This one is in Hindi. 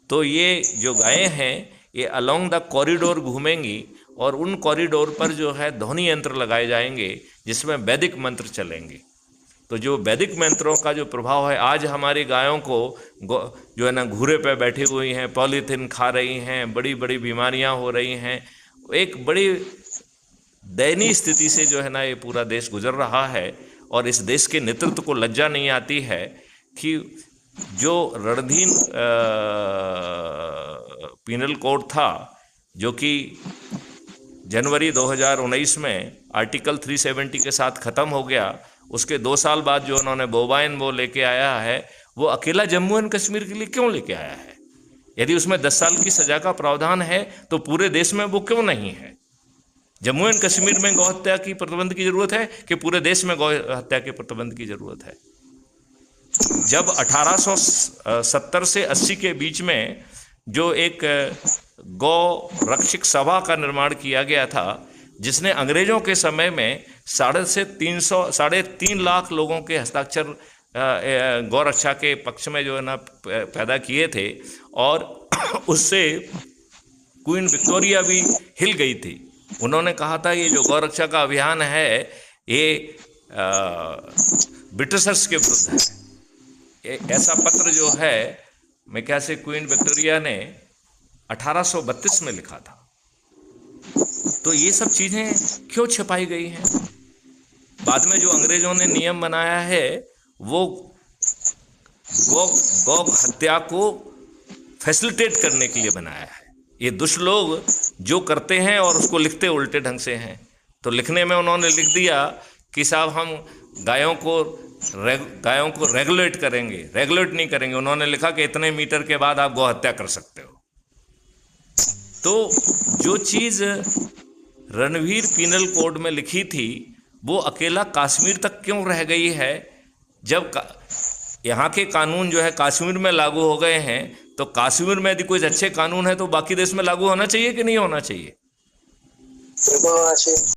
तो ये जो गायें हैं ये अलोंग द कॉरिडोर घूमेंगी और उन कॉरिडोर पर जो है ध्वनि यंत्र लगाए जाएंगे जिसमें वैदिक मंत्र चलेंगे। तो जो वैदिक मंत्रों का जो प्रभाव है, आज हमारी गायों को जो है ना घूरे पे बैठी हुई हैं, पॉलीथीन खा रही हैं, बड़ी बड़ी बीमारियां हो रही हैं, एक बड़ी दयनीय स्थिति से जो है ना ये पूरा देश गुजर रहा है। और इस देश के नेतृत्व को लज्जा नहीं आती है कि जो रणधीर पिनल कोड था, जो कि जनवरी 2019 में आर्टिकल 370 के साथ ख़त्म हो गया, उसके 2 साल बाद जो उन्होंने बोबाइन वो लेके आया है, वो अकेला जम्मू एंड कश्मीर के लिए क्यों लेके आया है? यदि उसमें 10 साल की सजा का प्रावधान है तो पूरे देश में वो क्यों नहीं है? जम्मू एंड कश्मीर में गौ हत्या की प्रतिबंध की जरूरत है कि पूरे देश में गौ हत्या के प्रतिबंध की जरूरत है? जब 1870 से 80 के बीच में जो एक गौ रक्षक सभा का निर्माण किया गया था, जिसने अंग्रेजों के समय में 3.5 लाख लोगों के हस्ताक्षर गौ रक्षा के पक्ष में जो है ना पैदा किए थे, और उससे क्वीन विक्टोरिया भी हिल गई थी। उन्होंने कहा था ये जो गौ रक्षा का अभियान है ये ब्रिटिशर्स के विरुद्ध है। ऐसा पत्र जो है मैं क्या से क्वीन विक्टोरिया ने 1832 में लिखा था। तो ये सब चीज़ें क्यों छिपाई गई हैं? बाद में जो अंग्रेजों ने नियम बनाया है वो गौ हत्या को फैसिलिटेट करने के लिए बनाया है। ये दुष्ट लोग जो करते हैं और उसको लिखते उल्टे ढंग से हैं। तो लिखने में उन्होंने लिख दिया कि साहब हम गायों को रेगुलेट करेंगे, रेगुलेट नहीं करेंगे। उन्होंने लिखा कि इतने मीटर के बाद आप गौ हत्या कर सकते हो। तो जो चीज़ रणधीर पिनल कोड में लिखी थी वो अकेला कश्मीर तक क्यों रह गई है? जब यहाँ के कानून जो है कश्मीर में लागू हो गए हैं, तो कश्मीर में यदि कोई अच्छे कानून है तो बाकी देश में लागू होना चाहिए कि नहीं होना चाहिए? बिल्कुल होना चाहिए।